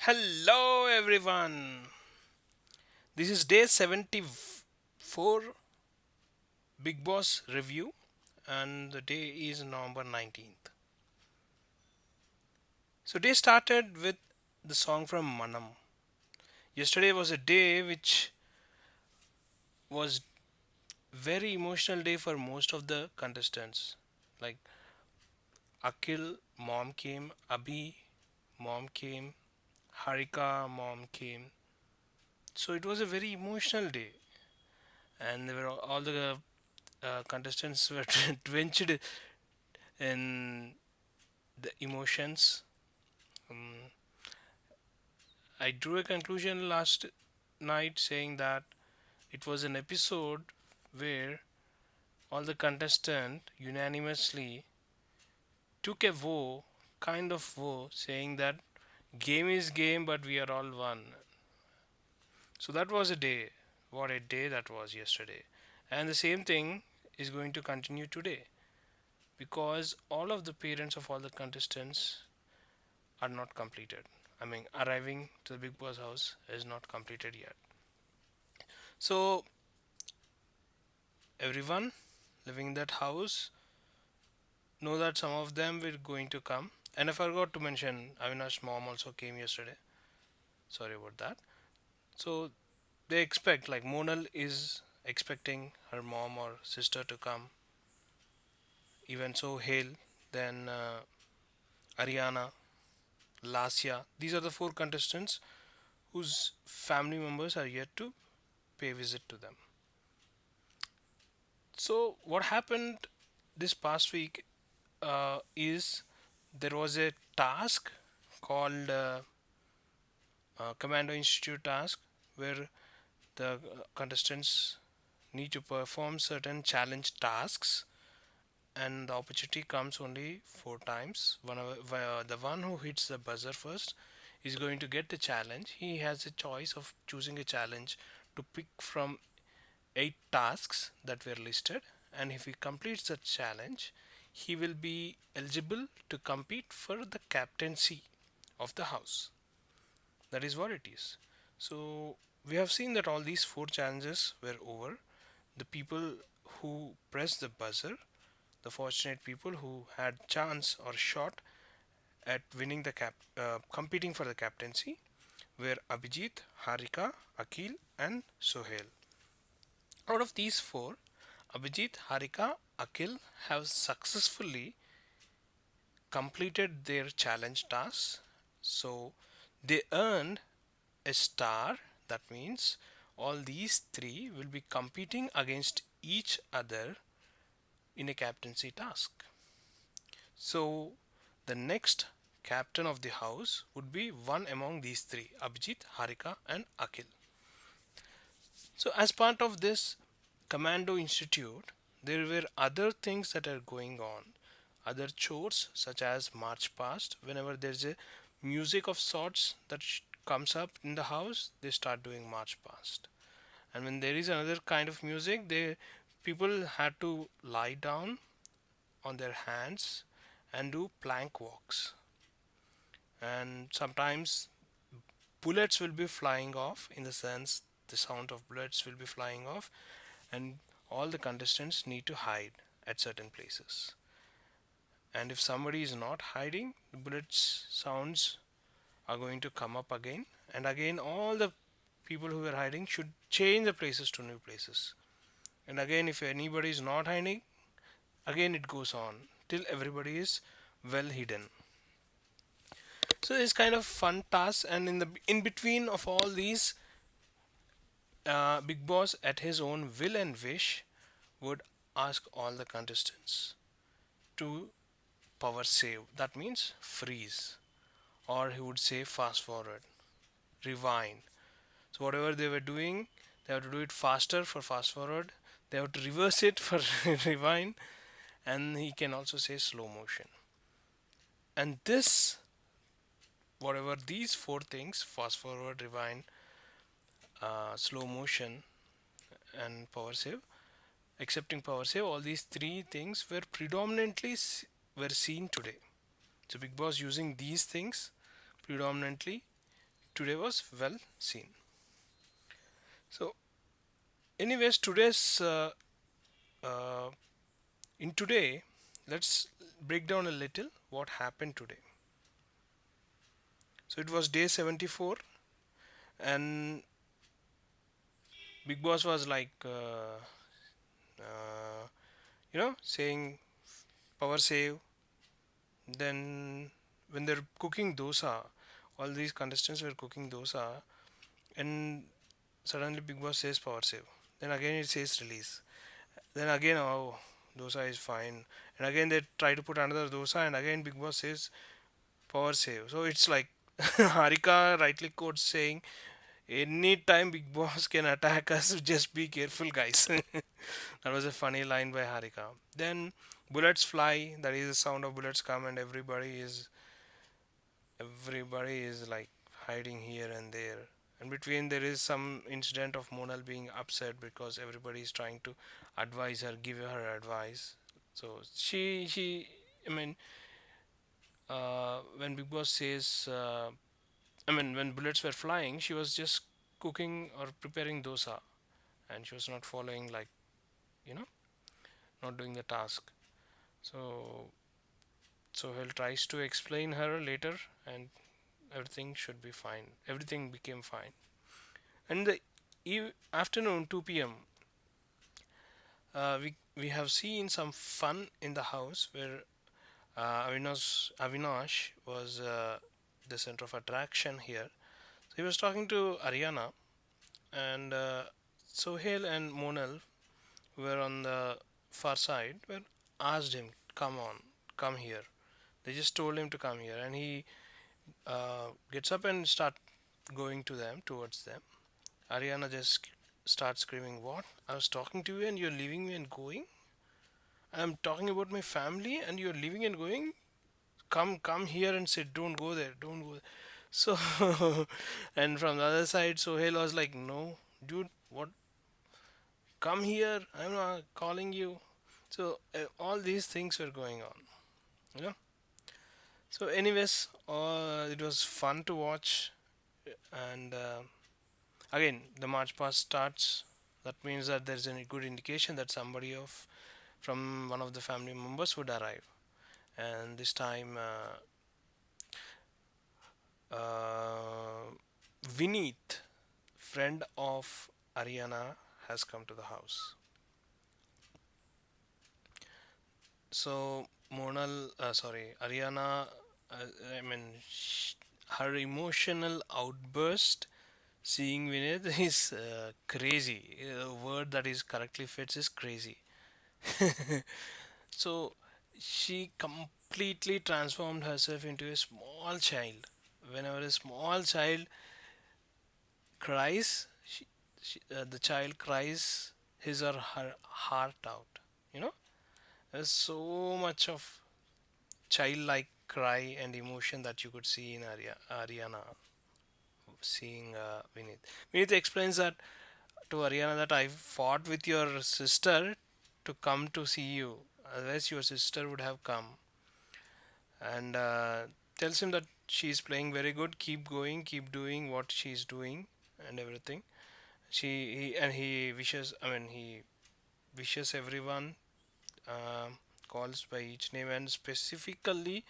Hello, everyone. This is day 74 Big Boss review, and the day is November 19th. So, day started with the song from Manam. Yesterday was a day which was very emotional day for most of the contestants. Like Akil, mom came, Abhi, mom came, Harika, mom came. So, it was a very emotional day, and there were all the contestants were drenched in the emotions. Um, I drew a conclusion last night saying that it was an episode where all the contestants unanimously took a vow, kind of vow, saying that game is game, but we are all one. So that was a day. What a day that was yesterday. And the same thing is going to continue today because all of the parents of all the contestants are not completed. I mean, arriving to the Big Boss house is not completed yet. So, everyone living in that house know that some of them were going to come. And I forgot to mention, Avinash mom also came yesterday. Sorry about that. So, they expect, like, Monal is expecting her mom or sister to come. Even so, Hale, then Ariana, Lasya. These are the four contestants whose family members are yet to pay visit to them. So, what happened this past week is there was a task called Commando Institute task where the contestants need to perform certain challenge tasks, and the opportunity comes only four times. The one who hits the buzzer first is going to get the challenge. He has a choice of choosing a challenge to pick from eight tasks that were listed, and if he completes the challenge, he will be eligible to compete for the captaincy of the house. That is what it is. So we have seen that all these four challenges were over. The people who pressed the buzzer, the fortunate people who had chance or shot at winning the competing for the captaincy, were Abhijit, Harika, Akil, and Sohail. Out of these four, Abhijit, Harika, Akil have successfully completed their challenge tasks. So they earned a star. That means all these three will be competing against each other in a captaincy task. So the next captain of the house would be one among these three, Abhijit, Harika, and Akil. So, as part of this Commando Institute, there were other things that are going on, other chores such as march past. Whenever there's a music of sorts that comes up in the house, they start doing march past. And when there is another kind of music, they people had to lie down on their hands and do plank walks. And sometimes bullets will be flying off, in the sense the sound of bullets will be flying off, and all the contestants need to hide at certain places. And if somebody is not hiding, the bullets sounds are going to come up again, and again all the people who are hiding should change the places to new places. And again, if anybody is not hiding, again it goes on till everybody is well hidden. So it's kind of fun task, and in between of all these, Big Boss at his own will and wish would ask all the contestants to power save. That means freeze, or he would say fast forward, rewind. So whatever they were doing, they have to do it faster for fast forward. They have to reverse it for rewind, and he can also say slow motion. And this, whatever these four things, fast forward, rewind, slow motion, and power save, accepting power save, all these three things were predominantly were seen today. So Big Boss using these things predominantly today was well seen. So, anyways, uh, in today, let's break down a little what happened today. So, it was day 74, and Big Boss was like, uh, saying power save. Then, when they're cooking dosa, all these contestants were cooking dosa, and suddenly Big Boss says power save. Then again it says release. Then again, oh, dosa is fine. And again they try to put another dosa, and again Big Boss says power save. So it's like Harika rightly quotes saying, anytime Big Boss can attack us, just be careful, guys. That was a funny line by Harika. Then bullets fly, that is the sound of bullets come, and everybody is like hiding here and there. And between there is some incident of Monal being upset because everybody is trying to advise her, give her advice. So she I mean, when Big Boss says, I mean, when bullets were flying, she was just cooking or preparing dosa, and she was not following, like, you know, not doing the task. So Sohail tries to explain her later, and everything should be fine. Everything became fine. And the afternoon, 2 p.m., we have seen some fun in the house where Avinash was the center of attraction here. So he was talking to Ariana, and Sohail and Monal, who were on the far side, were asked him, "Come on, come here." They just told him to come here, and he gets up and start going to them, towards them. Ariana just starts screaming, "What? I was talking to you and you're leaving me and going? I'm talking about my family and you're leaving and going? Come here and sit. Don't go there. Don't go there." So, and from the other side, Sohail was like, "No, dude, what? Come here. I'm not calling you." So, all these things were going on, you know. So, anyways, it was fun to watch, and again, the march past starts. That means that there's a good indication that somebody of from one of the family members would arrive. And this time, Vineet, friend of Ariana, has come to the house. So Ariana, I mean, her emotional outburst seeing Vineet is crazy. A word that is correctly fits is crazy. So she completely transformed herself into a small child. Whenever a small child cries, the child cries his or her heart out. You know, there's so much of childlike cry and emotion that you could see in Ariana seeing Vineet. Vineet explains that to Ariana that I fought with your sister to come to see you. Otherwise, your sister would have come, and tells him that she's playing very good. Keep going, keep doing what she's doing, and everything. He wishes. I mean, he wishes everyone. Calls by each name and specifically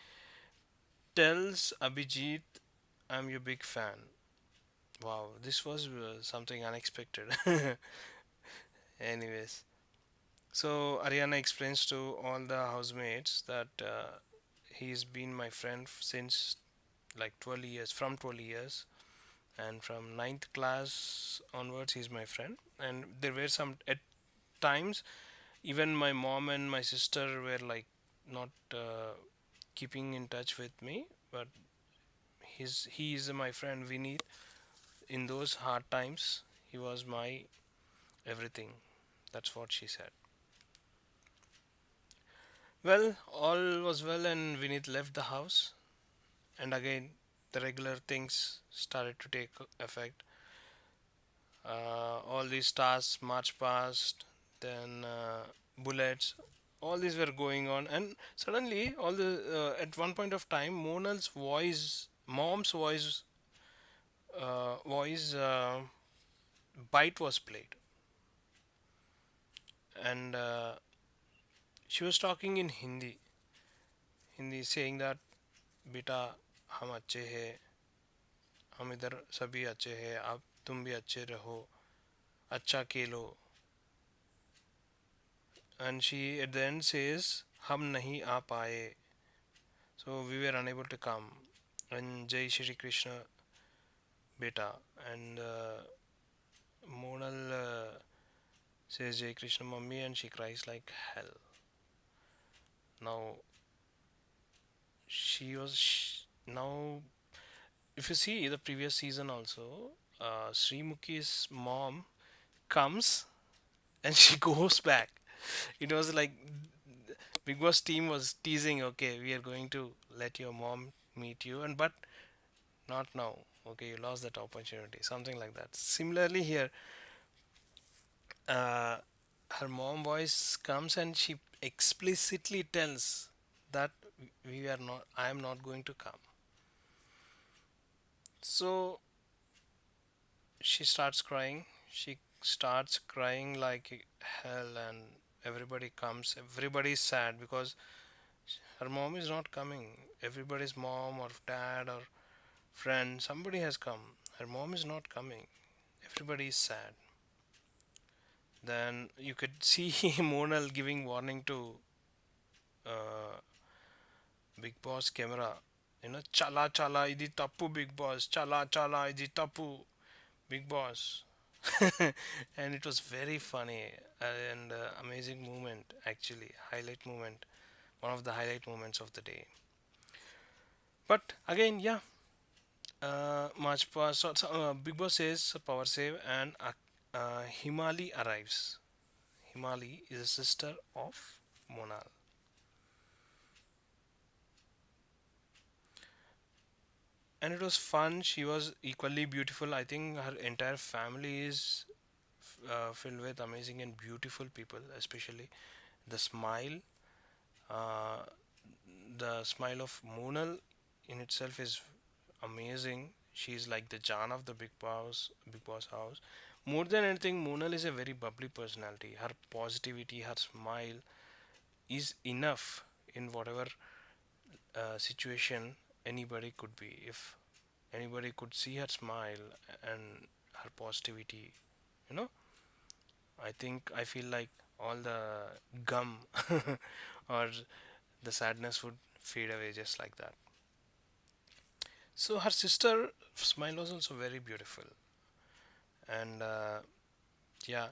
tells Abhijit, "I'm your big fan." Wow, this was something unexpected. Anyways, so Ariana explains to all the housemates that he's been my friend since like 12 years, from 12 years, and from ninth class onwards, he's my friend. And there were some at times, even my mom and my sister were like not keeping in touch with me, but he is my friend Vineet. In those hard times, he was my everything. That's what she said. Well, all was well, and Vineet left the house. And again, the regular things started to take effect. All these stars march past, then bullets, all these were going on, and suddenly, at one point of time, Monal's voice, mom's voice, voice bite was played, and she was talking in Hindi saying that बेटा हम अच्छे हैं, हम इधर सभी अच्छे हैं, आप तुम भी अच्छे रहो, अच्छा खेलो. And she at the end says हम नहीं आ पाए, so we were unable to come, and Jai Shri Krishna beta. And Monal says Jai Krishna mummy, and she cries like hell. Now she was now if you see the previous season also, Sri Mukhi's mom comes and she goes back. It was like Big Boss team was teasing, okay, we are going to let your mom meet you, and but not now. Okay, you lost that opportunity, something like that. Similarly here, uh, her mom voice comes and she explicitly tells that we are not. I am not going to come. So she starts crying. She starts crying like hell, and everybody comes. Everybody is sad because her mom is not coming. Everybody's mom or dad or friend, somebody has come. Her mom is not coming. Everybody is sad. Then you could see Monal giving warning to uh, Big Boss camera. Chala chala idi tappu Big Boss. Chala chala idi tappu Big Boss. And it was very funny and amazing moment, actually. Highlight moment. One of the highlight moments of the day. But again, yeah, Big Boss says power save, and Himali arrives. Himali is a sister of Monal, and it was fun. She was equally beautiful. I think her entire family is filled with amazing and beautiful people, especially the smile. Uh, the smile of Monal in itself is amazing. She's like the Jan of the Big Boss house. More than anything, Monal is a very bubbly personality. Her positivity, her smile is enough in whatever situation anybody could be. If anybody could see her smile and her positivity, you know, I feel like all the gum or the sadness would fade away just like that. So her sister smile was also very beautiful, and yeah,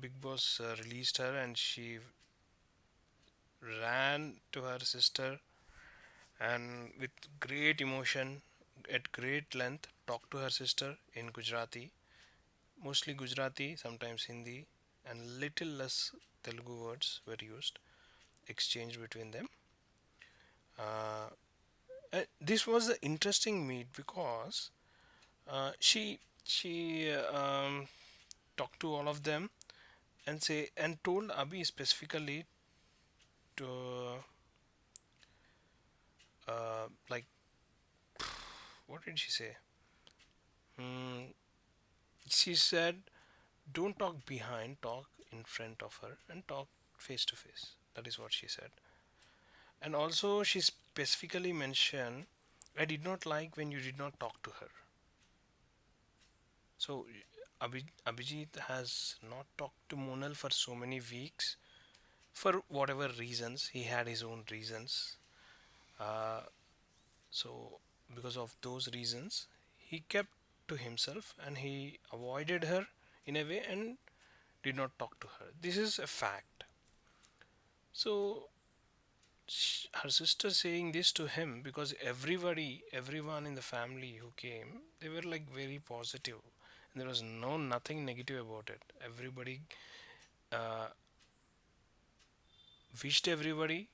Big Boss released her, and she ran to her sister and with great emotion, at great length, talked to her sister in Gujarati, mostly Gujarati, sometimes Hindi, and little less Telugu words were used, exchanged between them. Uh, this was an interesting meet because she talked to all of them and told Abhi specifically to like what did she say? Hmm, she said, "Don't talk behind, talk in front of her, and talk face to face." That is what she said. And also, she specifically mentioned, "I did not like when you did not talk to her." So, Abhijit has not talked to Monal for so many weeks for whatever reasons. He had his own reasons. Uh, so, because of those reasons, he kept to himself and he avoided her in a way and did not talk to her. This is a fact. So her sister saying this to him because everyone in the family who came, they were like very positive, and there was nothing negative about it. Everybody uh, wished everybody,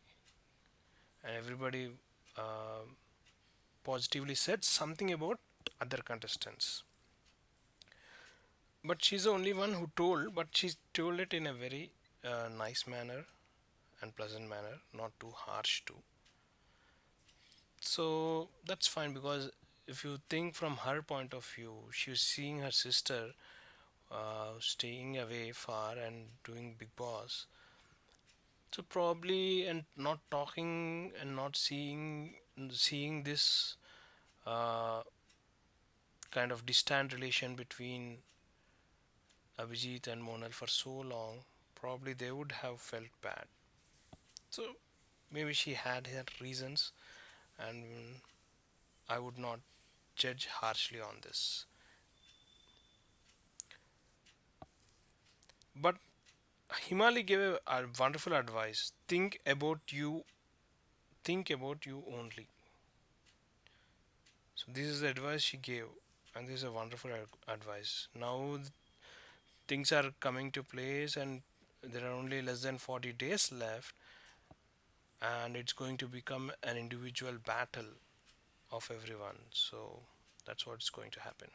and everybody uh, positively said something about other contestants. But she's the only one who told, but she told it in a very nice manner and pleasant manner, not too harsh too. So that's fine because if you think from her point of view, she was seeing her sister staying away far and doing Big Boss. So probably, and not talking and not seeing this uh, kind of distant relation between Abhijit and Monal for so long, probably they would have felt bad. So maybe she had her reasons, and I would not judge harshly on this. But Himali gave a wonderful advice. Think about you only. So this is the advice she gave, and this is a wonderful advice. Now things are coming to place, and there are only less than 40 days left, and it's going to become an individual battle of everyone. So that's what's going to happen.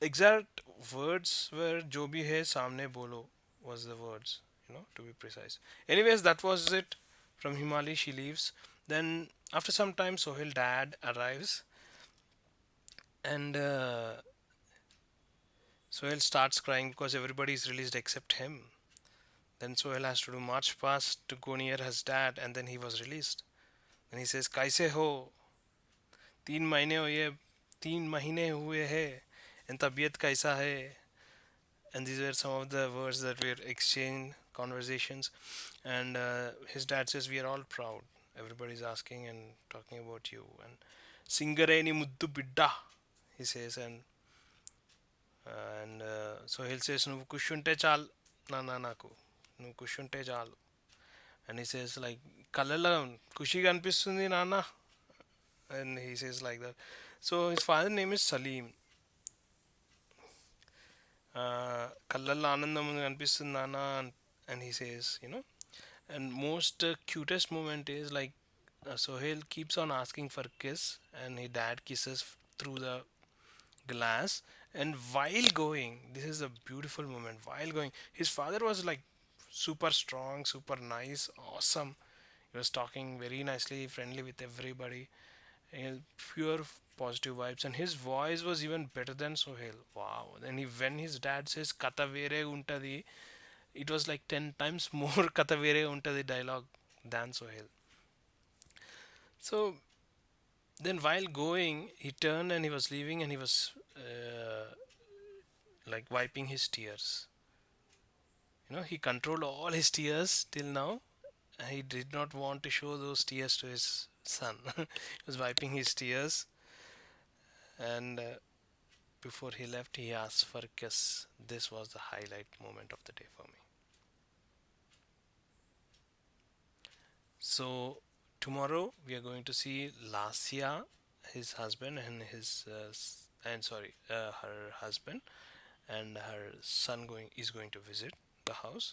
Exact words were "जो भी है सामने बोलो" was the words, to be precise. Anyways, that was it from Himali. She leaves. Then after some time, Sohail dad arrives, and Sohail starts crying because everybody is released except him. Then Sohail has to do march past to go near his dad, and then he was released. Then he says, "कैसे हो? 3 महीने हुए 3 महीने हुए हैं, and तबीयत कैसा है?" And these were some of the words that were exchanged conversations. And his dad says, "We are all proud. Everybody's asking and talking about you." And "Singareni muddu bidda," he says. And so he'll says, "నువ్వు కుషుంటే చాలు నాన్న నాకు నువ్వు కుషుంటే చాలు." And he says like, "కళ్ళలో ఖుషిగా అనిపిస్తుంది నాన్న." And he says like that. So his father name is Salim. కళ్ళల్లో ఆనందం అనిపిస్తుంది నాన్న. And he says, and most cutest moment is like, Sohail keeps on asking for kiss, and his dad kisses through the glass. And while going, this is a beautiful moment. While going, his father was like super strong, super nice, awesome. He was talking very nicely, friendly with everybody, and pure positive vibes. And his voice was even better than Sohail. Wow. Then when his dad says "kata vere untadi," it was like 10 times more "kata vere untadi" dialogue than Sohail. So then while going, he turned and he was leaving, and he was like wiping his tears. He controlled all his tears till now. He did not want to show those tears to his son. He was wiping his tears, and before he left, he asked for a kiss. This was the highlight moment of the day for me. So tomorrow we are going to see Lasya, his husband, and her husband and her son going to visit the house.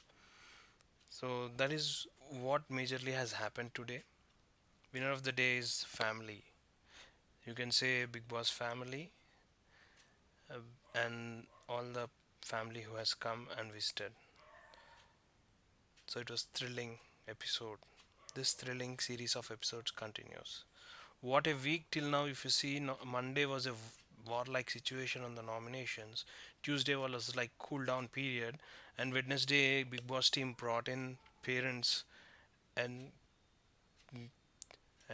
So that is what majorly has happened today. Winner of the day is family. You can say Big Boss family, uh, and all the family who has come and visited. So it was thrilling episode. This thrilling series of episodes continues. What a week till now! If you see, no, Monday was a warlike situation on the nominations. Tuesday was like cool down period, and Wednesday Big Boss team brought in parents and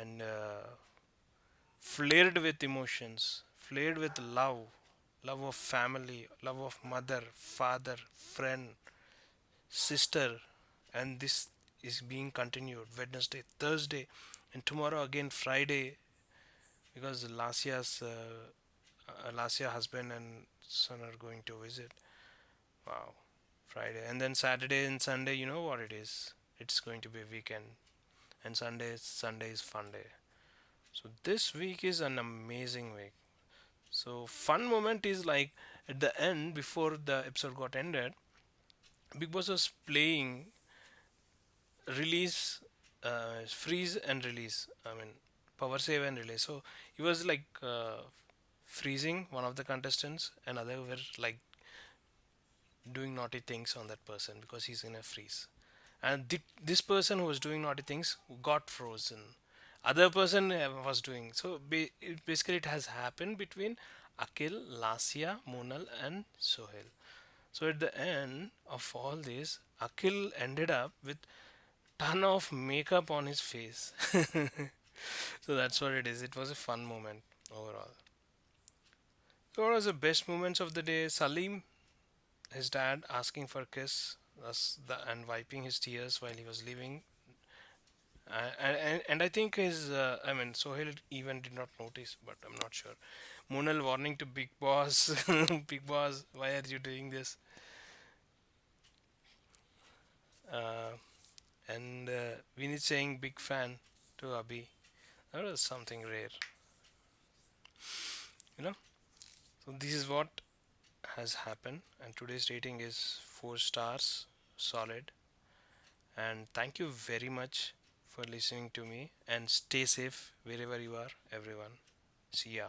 and flared with emotions, flared with love, love of family, love of mother, father, friend, sister, and this is being continued Wednesday, Thursday, and tomorrow again Friday, because Lasya husband and son are going to visit. Wow, Friday, and then Saturday and Sunday. You know what it is? It's going to be a weekend, and Sunday is fun day. So this week is an amazing week. So fun moment is like at the end before the episode got ended, Big Boss was playing release, freeze and release. I mean, power save and release. So he was like freezing one of the contestants, and other were like doing naughty things on that person because he's in a freeze. And this person who was doing naughty things got frozen. other person was doing. So basically, it has happened between Akil, Lasya, Monal, and Sohail. So at the end of all this, Akil ended up with ton of makeup on his face. So that's what it is. It was a fun moment overall. So what was the best moments of the day? Salim, his dad asking for a kiss, and wiping his tears while he was leaving. And I think I mean, Sohail even did not notice, but I'm not sure. Monal warning to Big Boss, Big Boss, why are you doing this? Uh, and Vinit saying big fan to Abhi. That was something rare, you know. So this is what has happened, and today's rating is 4 stars, solid. And thank you very much for listening to me. And stay safe wherever you are, everyone. See ya.